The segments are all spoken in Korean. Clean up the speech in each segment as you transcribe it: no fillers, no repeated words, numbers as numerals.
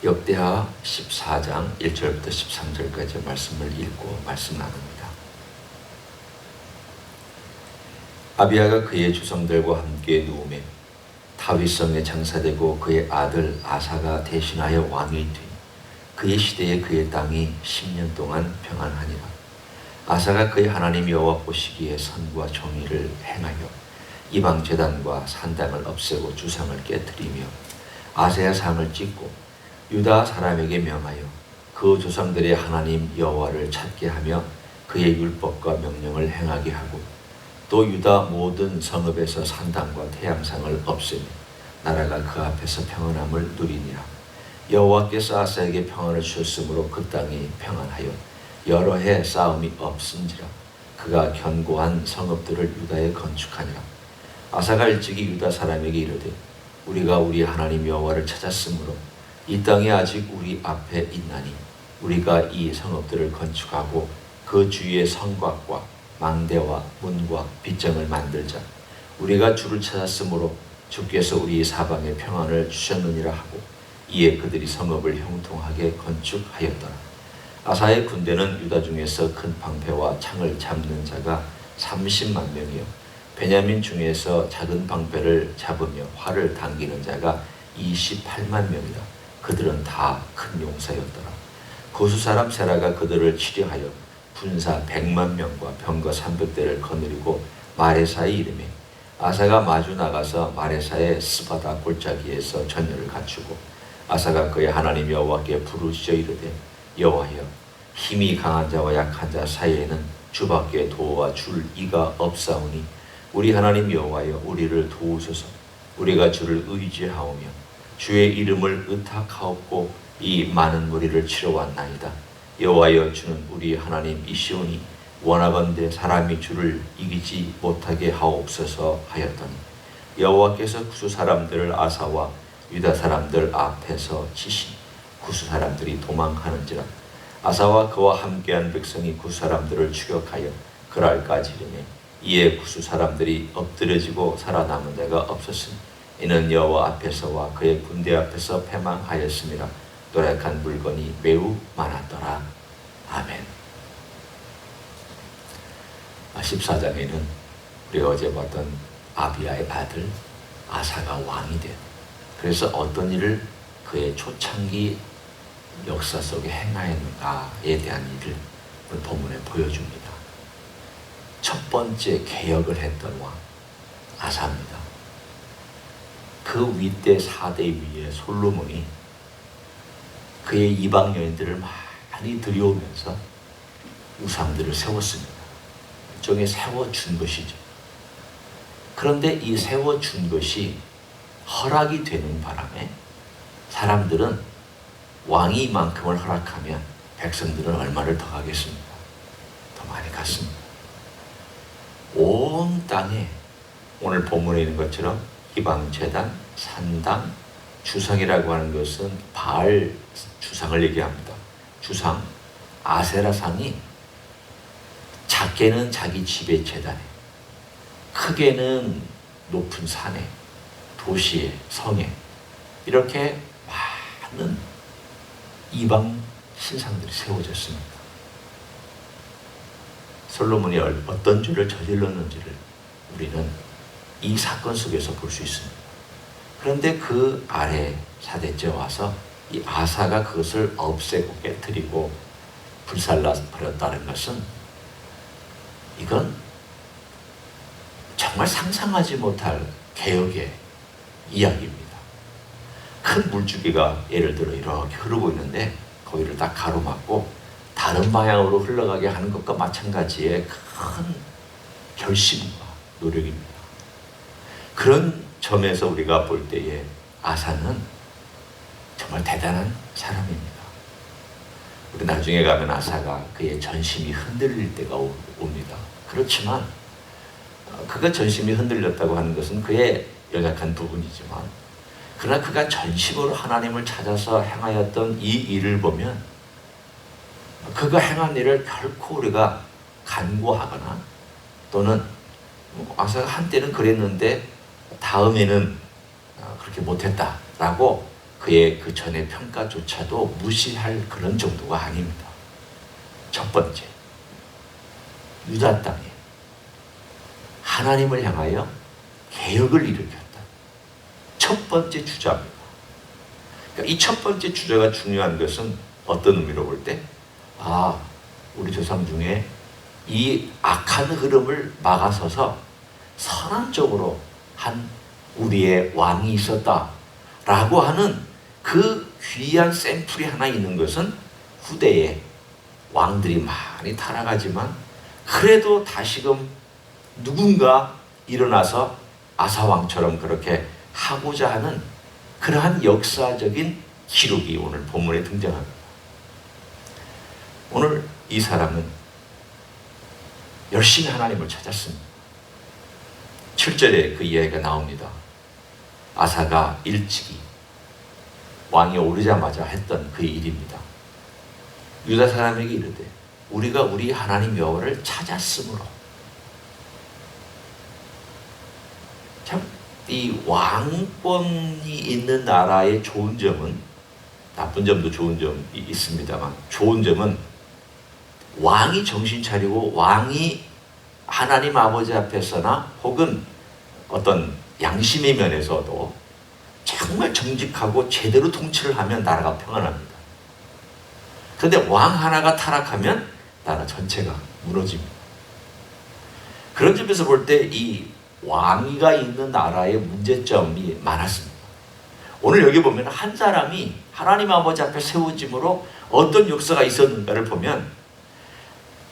역대하 14장 1절부터 13절까지 말씀을 읽고 말씀 나눕니다. 아비야가 그의 주성들과 함께 누우매 다윗성에 장사되고 그의 아들 아사가 대신하여 왕이 되니 그의 시대에 그의 땅이 10년 동안 평안하니라. 아사가 그의 하나님 여호와 보시기에 선과 정의를 행하여 이방 제단과 산당을 없애고 주상을 깨뜨리며 아세야 상을 찢고 유다 사람에게 명하여 그 조상들의 하나님 여호와를 찾게 하며 그의 율법과 명령을 행하게 하고 또 유다 모든 성읍에서 산당과 태양상을 없애며 나라가 그 앞에서 평안함을 누리니라. 여호와께서 아사에게 평안을 주셨으므로 그 땅이 평안하여 여러 해 싸움이 없은지라. 그가 견고한 성읍들을 유다에 건축하니라. 아사가 일찍이 유다 사람에게 이르되 우리가 우리 하나님 여호와를 찾았으므로 이 땅이 아직 우리 앞에 있나니 우리가 이 성읍들을 건축하고 그 주위에 성곽과 망대와 문과 빗장을 만들자. 우리가 주를 찾았으므로 주께서 우리 사방에 평안을 주셨느니라 하고 이에 그들이 성읍을 형통하게 건축하였더라. 아사의 군대는 유다 중에서 큰 방패와 창을 잡는 자가 30만 명이요 베냐민 중에서 작은 방패를 잡으며 활을 당기는 자가 28만 명이라. 그들은 다 큰 용사였더라. 고수 사람 세라가 그들을 치려하여 군사 100만 명과 병거 300대를 거느리고 마레사에 이르매 아사가 마주 나가서 마레사의 스바다 골짜기에서 전열을 갖추고 아사가 그의 하나님 여호와께 부르짖어 이르되 여호와여 힘이 강한 자와 약한 자 사이에는 주밖에 도와 줄 이가 없사오니 우리 하나님 여호와여 우리를 도우소서. 우리가 주를 의지하오며 주의 이름을 의탁하옵고 이 많은 무리를 치러 왔나이다. 여호와여 주는 우리 하나님이시오니 원하건대 사람이 주를 이기지 못하게 하옵소서 하였더니 여호와께서 구스 사람들을 아사와 유다 사람들 앞에서 치시니 구스 사람들이 도망하는지라. 아사와 그와 함께한 백성이 구스 사람들을 추격하여 그랄까지 이르매 이에 구스 사람들이 엎드려지고 살아남은 자가 없었으니 이는 여호와 앞에서와 그의 군대 앞에서 패망하였음이라. 노력한 물건이 매우 많았더라. 아멘. 14장에는 우리가 어제 봤던 아비야의 아들 아사가 왕이 된, 그래서 어떤 일을 그의 초창기 역사 속에 행하였는가에 대한 일을 오늘 본문에 보여줍니다. 첫 번째 개혁을 했던 왕 아사입니다. 그 윗대 4대 위에 솔로몬이 그의 이방 여인들을 많이 들여오면서 우상들을 세웠습니다. 일종의 세워준 것이죠. 그런데 이 세워준 것이 허락이 되는 바람에 사람들은 왕이 이만큼을 허락하면 백성들은 얼마를 더 가겠습니까? 더 많이 갔습니다. 온 땅에 오늘 본문에 있는 것처럼 이방 제단, 산당, 주상이라고 하는 것은 바알 주상을 얘기합니다. 주상, 아세라상이 작게는 자기 집의 제단에, 크게는 높은 산에, 도시에, 성에 이렇게 많은 이방 신상들이 세워졌습니다. 솔로몬이 어떤 죄를 저질렀는지를 우리는 이 사건 속에서 볼 수 있습니다. 그런데 그 아래 사대째 와서 이 아사가 그것을 없애고 깨뜨리고 불살라 버렸다는 것은 이건 정말 상상하지 못할 개혁의 이야기입니다. 큰 물줄기가 예를 들어 이렇게 흐르고 있는데 거기를 딱 가로막고 다른 방향으로 흘러가게 하는 것과 마찬가지의 큰 결심과 노력입니다. 그런 점에서 우리가 볼 때에 아사는 정말 대단한 사람입니다. 우리 나중에 가면 아사가 그의 전심이 흔들릴 때가 옵니다. 그렇지만 그가 전심이 흔들렸다고 하는 것은 그의 연약한 부분이지만 그러나 그가 전심으로 하나님을 찾아서 행하였던 이 일을 보면 그가 행한 일을 결코 우리가 간과하거나 또는 아사가 한때는 그랬는데 다음에는 그렇게 못했다라고 그의 그 전의 평가조차도 무시할 그런 정도가 아닙니다. 첫 번째, 유다 땅에 하나님을 향하여 개혁을 일으켰다. 첫 번째 주자입니다. 그러니까 이 첫 번째 주자가 중요한 것은 어떤 의미로 볼 때, 우리 조상 중에 이 악한 흐름을 막아서서 선한 쪽으로 한 우리의 왕이 있었다라고 하는 그 귀한 샘플이 하나 있는 것은 후대에 왕들이 많이 타락하지만 그래도 다시금 누군가 일어나서 아사왕처럼 그렇게 하고자 하는 그러한 역사적인 기록이 오늘 본문에 등장합니다. 오늘 이 사람은 열심히 하나님을 찾았습니다. 7절에 그 이야기가 나옵니다. 아사가 일찍이 왕이 오르자마자 했던 그 일입니다. 유다 사람에게 이르되 우리가 우리 하나님 여호와를 찾았으므로. 참 이 왕권이 있는 나라의 좋은 점은, 나쁜 점도 좋은 점이 있습니다만, 좋은 점은 왕이 정신 차리고 왕이 하나님 아버지 앞에서나 혹은 어떤 양심의 면에서도 정말 정직하고 제대로 통치를 하면 나라가 평안합니다. 그런데 왕 하나가 타락하면 나라 전체가 무너집니다. 그런 점에서 볼 때 이 왕위가 있는 나라의 문제점이 많았습니다. 오늘 여기 보면 한 사람이 하나님 아버지 앞에 세워짐으로 어떤 역사가 있었는가를 보면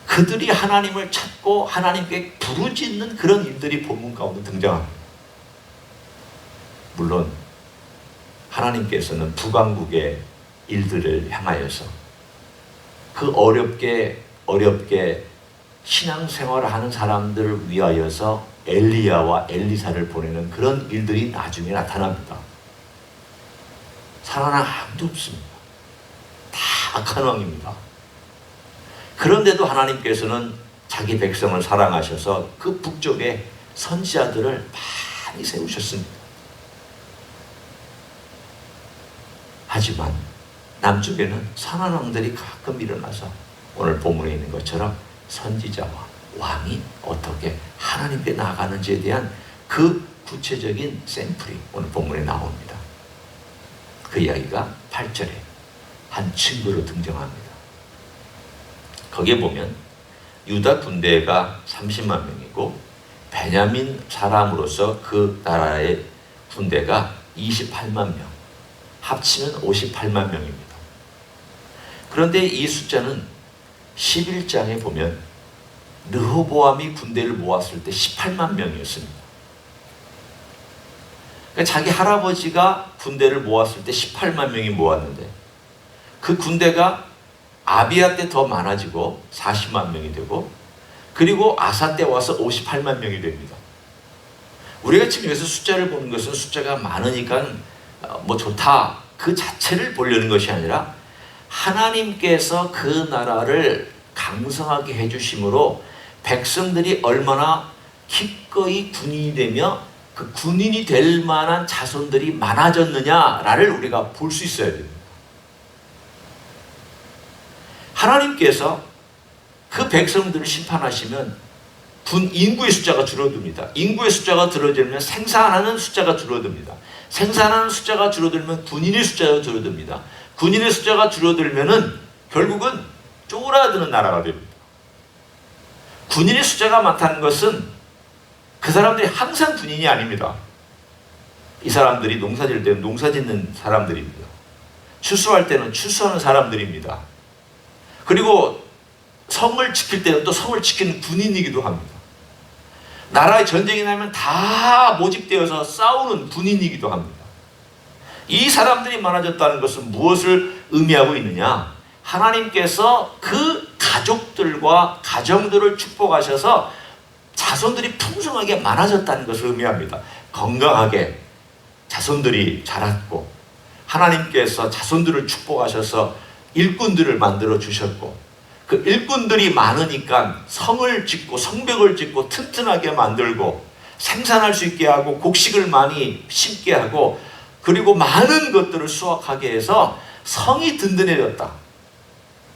그들이 하나님을 찾고 하나님께 부르짖는 그런 일들이 본문 가운데 등장합니다. 물론 하나님께서는 북왕국의 일들을 향하여서 그 어렵게 신앙생활을 하는 사람들을 위하여서 엘리야와 엘리사를 보내는 그런 일들이 나중에 나타납니다. 살아난 아무도 없습니다. 다 악한 왕입니다. 그런데도 하나님께서는 자기 백성을 사랑하셔서 그 북쪽에 선지자들을 많이 세우셨습니다. 하지만 남쪽에는 선한 왕들이 가끔 일어나서 오늘 본문에 있는 것처럼 선지자와 왕이 어떻게 하나님께 나아가는지에 대한 그 구체적인 샘플이 오늘 본문에 나옵니다. 그 이야기가 8절에 한 친구로 등장합니다. 거기에 보면 유다 군대가 30만 명이고 베냐민 사람으로서 그 나라의 군대가 28만 명, 합치면 58만 명입니다. 그런데 이 숫자는 11장에 보면 르호보암이 군대를 모았을 때 18만 명이었습니다. 그러니까 자기 할아버지가 군대를 모았을 때 18만 명이 모았는데 그 군대가 아비야 때 더 많아지고 40만 명이 되고 그리고 아사 때 와서 58만 명이 됩니다. 우리가 지금 여기서 숫자를 보는 것은 숫자가 많으니까 뭐 좋다 그 자체를 보려는 것이 아니라 하나님께서 그 나라를 강성하게 해주심으로 백성들이 얼마나 기꺼이 군인이 되며 그 군인이 될 만한 자손들이 많아졌느냐를 우리가 볼 수 있어야 됩니다. 하나님께서 그 백성들을 심판하시면 인구의 숫자가 줄어듭니다. 인구의 숫자가 줄어들면 생산하는 숫자가 줄어듭니다. 생산하는 숫자가 줄어들면 군인의 숫자가 줄어듭니다. 군인의 숫자가 줄어들면은 결국은 쪼그라드는 나라가 됩니다. 군인의 숫자가 많다는 것은 그 사람들이 항상 군인이 아닙니다. 이 사람들이 농사 지을 때는 농사 짓는 사람들입니다. 추수할 때는 추수하는 사람들입니다. 그리고 성을 지킬 때는 또 성을 지키는 군인이기도 합니다. 나라에 전쟁이 나면 다 모집되어서 싸우는 군인이기도 합니다. 이 사람들이 많아졌다는 것은 무엇을 의미하고 있느냐? 하나님께서 그 가족들과 가정들을 축복하셔서 자손들이 풍성하게 많아졌다는 것을 의미합니다. 건강하게 자손들이 자랐고 하나님께서 자손들을 축복하셔서 일꾼들을 만들어 주셨고 그 일꾼들이 많으니까 성을 짓고 성벽을 짓고 튼튼하게 만들고 생산할 수 있게 하고 곡식을 많이 심게 하고 그리고 많은 것들을 수확하게 해서 성이 든든해졌다.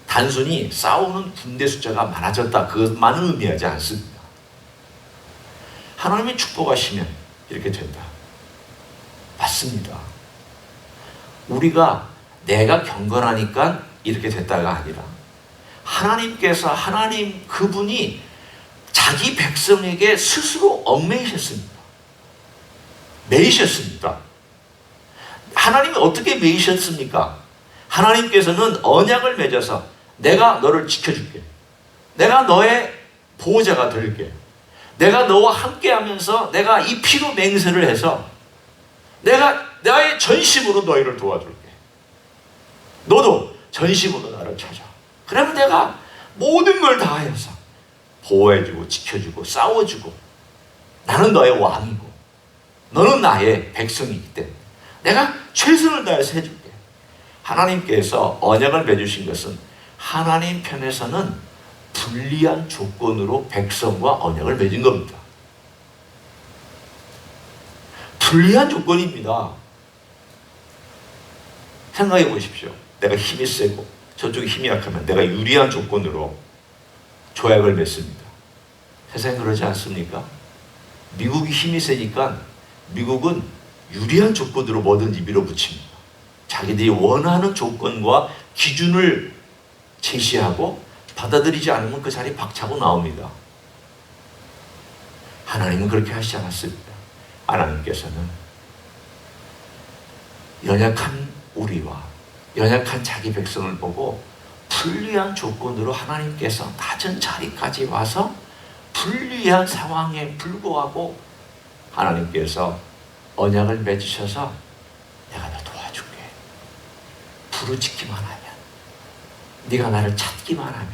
단순히 싸우는 군대 숫자가 많아졌다. 그것만은 의미하지 않습니다. 하나님이 축복하시면 이렇게 된다. 맞습니다. 우리가 내가 경건하니까 이렇게 됐다가 아니라 하나님께서 하나님 그분이 자기 백성에게 스스로 얽매이셨습니다. 매이셨습니다. 하나님이 어떻게 매이셨습니까? 하나님께서는 언약을 맺어서 내가 너를 지켜줄게. 내가 너의 보호자가 될게. 내가 너와 함께하면서 내가 이 피로 맹세를 해서 내가 나의 전심으로 너희를 도와줄게. 너도 전심으로 나를 찾아. 그러면 내가 모든 걸 다하여서 보호해주고 지켜주고 싸워주고 나는 너의 왕이고 너는 나의 백성이기 때문에 내가 최선을 다해서 해줄게. 하나님께서 언약을 맺으신 것은 하나님 편에서는 불리한 조건으로 백성과 언약을 맺은 겁니다. 불리한 조건입니다. 생각해 보십시오. 내가 힘이 세고 저쪽이 힘이 약하면 내가 유리한 조건으로 조약을 맺습니다. 세상에 그러지 않습니까? 미국이 힘이 세니까 미국은 유리한 조건으로 뭐든지 밀어붙입니다. 자기들이 원하는 조건과 기준을 제시하고 받아들이지 않으면 그 자리에 박차고 나옵니다. 하나님은 그렇게 하시지 않았습니다. 하나님께서는 연약한 우리와 연약한 자기 백성을 보고 불리한 조건으로 하나님께서 낮은 자리까지 와서 불리한 상황에 불구하고 하나님께서 언약을 맺으셔서 내가 너 도와줄게. 부르짖기만 하면, 네가 나를 찾기만 하면,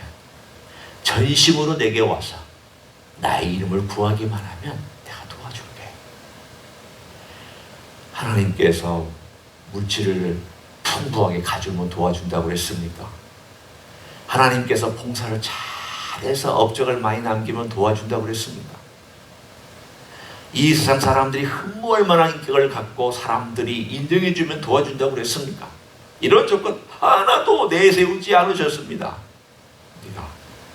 전심으로 내게 와서 나의 이름을 구하기만 하면 내가 도와줄게. 하나님께서 물질을 풍부하게 가지면 도와준다고 그랬습니까? 하나님께서 봉사를 잘해서 업적을 많이 남기면 도와준다고 그랬습니다. 이 세상 사람들이 흠모할 만한 인격을 갖고 사람들이 인정해주면 도와준다고 그랬습니까? 이런 조건 하나도 내세우지 않으셨습니다. 네가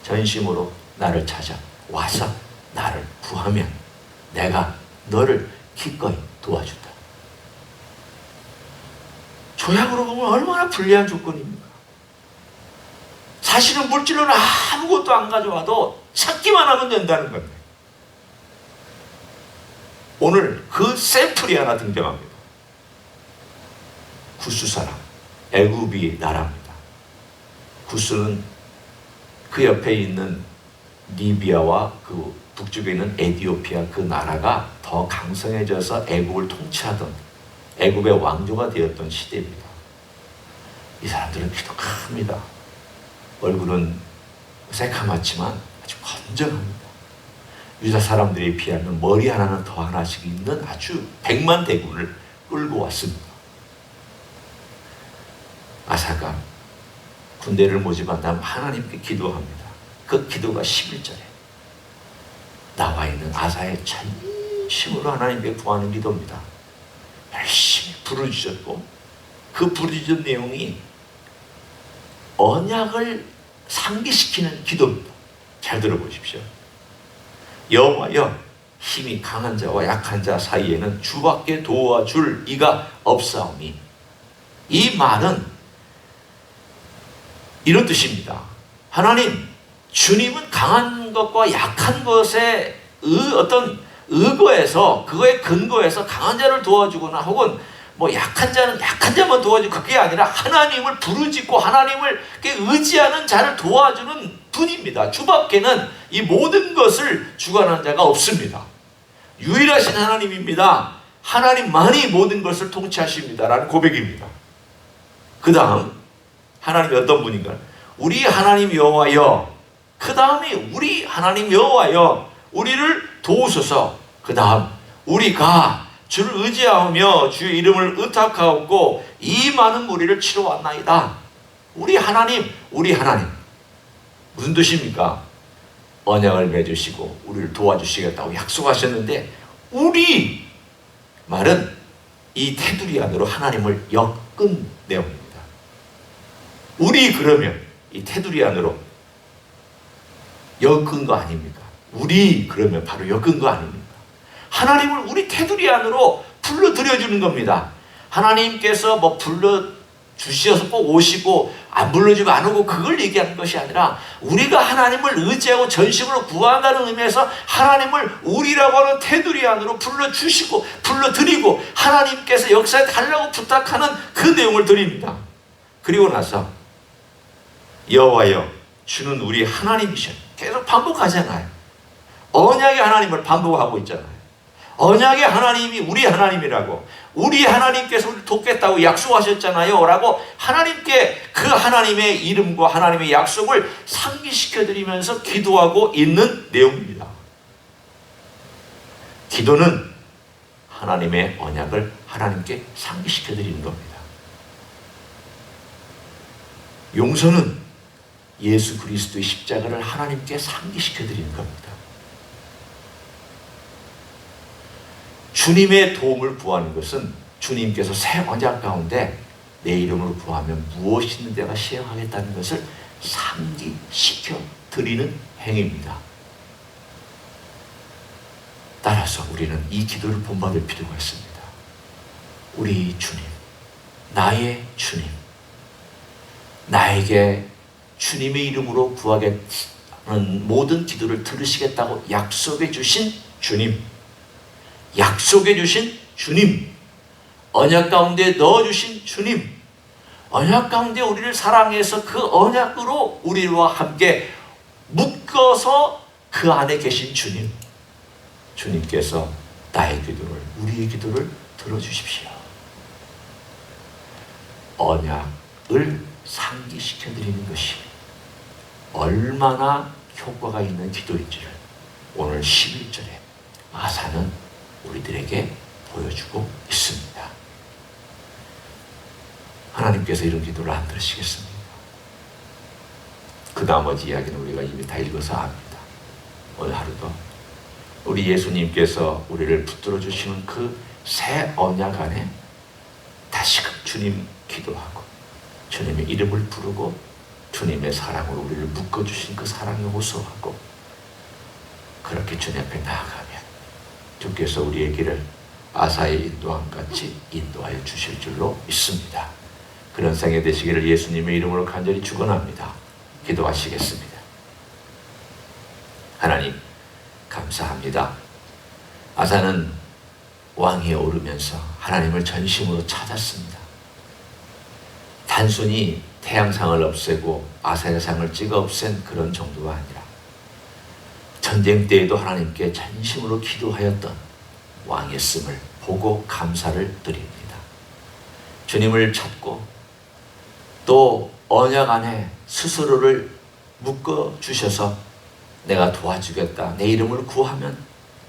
전심으로 나를 찾아 와서 나를 구하면 내가 너를 기꺼이 도와준다. 조약으로 보면 얼마나 불리한 조건입니까? 사실은 물질은 아무것도 안 가져와도 찾기만 하면 된다는 겁니다. 오늘 그 샘플이 하나 등장합니다. 구스 사람, 애굽이 나라입니다. 구스는 그 옆에 있는 리비아와 그 북쪽에 있는 에티오피아 그 나라가 더 강성해져서 애굽을 통치하던 애굽의 왕조가 되었던 시대입니다. 이 사람들은 키도 큽니다. 얼굴은 새카맣지만 아주 건장합니다. 유다 사람들에 비하면 머리 하나는 더 하나씩 있는 아주 백만 대군을 끌고 왔습니다. 아사가 군대를 모집한 다음 하나님께 기도합니다. 그 기도가 11절에 나와 있는 아사의 전심으로 하나님께 구하는 기도입니다. 열심히 부르짖었고 그 부르짖은 내용이 언약을 상기시키는 기도입니다. 잘 들어보십시오. 여호와여, 힘이 강한 자와 약한 자 사이에는 주밖에 도와줄 이가 없사오니. 이 말은 이런 뜻입니다. 하나님, 주님은 강한 것과 약한 것에 어떤 의거에서 그거에 근거해서 강한 자를 도와주거나 혹은 뭐 약한 자는 약한 자만 도와주고 그게 아니라 하나님을 부르짖고 하나님을 의지하는 자를 도와주는 분입니다. 주밖에는 이 모든 것을 주관하는 자가 없습니다. 유일하신 하나님입니다. 하나님만이 모든 것을 통치하십니다. 라는 고백입니다. 그 다음 하나님이 어떤 분인가? 우리 하나님 여호와여. 그 다음에 우리 하나님 여호와여 우리를 도우소서. 그 다음 우리가 주를 의지하며 주의 이름을 의탁하옵고 이 많은 무리를 치러 왔나이다. 우리 하나님, 우리 하나님. 무슨 뜻입니까? 언약을 맺으시고 우리를 도와주시겠다고 약속하셨는데 우리 말은 이 테두리 안으로 하나님을 엮은 내용입니다. 우리 그러면 이 테두리 안으로 엮은 거 아닙니까? 우리 그러면 바로 엮은 거 아닙니까? 하나님을 우리 테두리 안으로 불러들여주는 겁니다. 하나님께서 뭐 불러주셔서 꼭 오시고 안 불러주면 안 오고 그걸 얘기하는 것이 아니라 우리가 하나님을 의지하고 전심으로 구한다는 의미에서 하나님을 우리라고 하는 테두리 안으로 불러주시고 불러드리고 하나님께서 역사에 달라고 부탁하는 그 내용을 드립니다. 그리고 나서 여호와여 주는 우리 하나님이셔. 계속 반복하잖아요. 언약의 하나님을 반복하고 있잖아요. 언약의 하나님이 우리 하나님이라고, 우리 하나님께서 우리를 돕겠다고 약속하셨잖아요 라고 하나님께 그 하나님의 이름과 하나님의 약속을 상기시켜드리면서 기도하고 있는 내용입니다. 기도는 하나님의 언약을 하나님께 상기시켜드리는 겁니다. 용서는 예수 그리스도의 십자가를 하나님께 상기시켜드리는 겁니다. 주님의 도움을 구하는 것은 주님께서 새 언약 가운데 내 이름으로 구하면 무엇이 있는 데가 시행하겠다는 것을 상기시켜 드리는 행위입니다. 따라서 우리는 이 기도를 본받을 필요가 있습니다. 우리 주님, 나의 주님, 나에게 주님의 이름으로 구하겠다는 모든 기도를 들으시겠다고 약속해 주신 주님, 약속해 주신 주님, 언약 가운데 넣어주신 주님, 언약 가운데 우리를 사랑해서 그 언약으로 우리와 함께 묶어서 그 안에 계신 주님, 주님께서 나의 기도를, 우리의 기도를 들어주십시오. 언약을 상기시켜드리는 것이 얼마나 효과가 있는 기도인지를 오늘 11절에 아사는 우리들에게 보여주고 있습니다. 하나님께서 이런 기도를 안 들으시겠습니까? 그 나머지 이야기는 우리가 이미 다 읽어서 압니다. 오늘 하루도 우리 예수님께서 우리를 붙들어 주시는 그 새 언약 안에 다시금 주님 기도하고 주님의 이름을 부르고 주님의 사랑으로 우리를 묶어주신 그 사랑에 호소하고 그렇게 주님 앞에 나아가면 주께서 우리의 길을 아사의 인도함 같이 인도하여 주실 줄로 믿습니다. 그런 생애 되시기를 예수님의 이름으로 간절히 축원합니다. 기도하시겠습니다. 하나님 감사합니다. 아사는 왕위에 오르면서 하나님을 전심으로 찾았습니다. 단순히 태양상을 없애고 아세라상을 찍어 없앤 그런 정도가 아니라 전쟁 때에도 하나님께 전심으로 기도하였던 왕이었음을 보고 감사를 드립니다. 주님을 찾고 또 언약 안에 스스로를 묶어주셔서 내가 도와주겠다, 내 이름을 구하면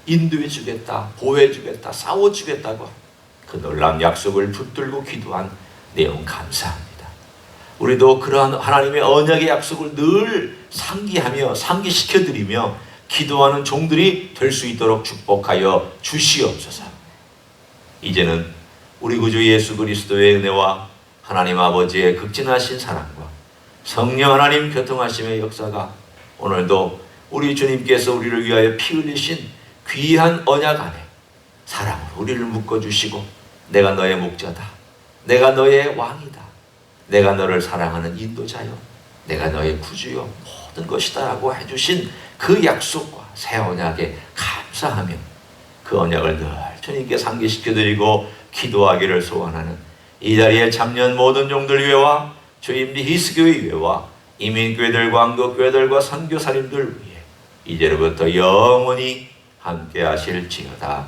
인도해주겠다, 보호해주겠다, 싸워주겠다고 그 놀라운 약속을 붙들고 기도한 내용 감사합니다. 우리도 그러한 하나님의 언약의 약속을 늘 상기하며 상기시켜드리며 기도하는 종들이 될 수 있도록 축복하여 주시옵소서. 이제는 우리 구주 예수 그리스도의 은혜와 하나님 아버지의 극진하신 사랑과 성령 하나님 교통하심의 역사가 오늘도 우리 주님께서 우리를 위하여 피 흘리신 귀한 언약 안에 사랑으로 우리를 묶어주시고 내가 너의 목자다, 내가 너의 왕이다, 내가 너를 사랑하는 인도자요, 내가 너의 구주요 모든 것이다 라고 해주신 그 약속과 새 언약에 감사하며 그 언약을 늘 주님께 상기시켜드리고 기도하기를 소원하는 이 자리에 참여한 모든 종들 위해와 주임리 히스교회 위해와 이민교회들과 한국교회들과 선교사님들 위해 이제로부터 영원히 함께 하실지어다.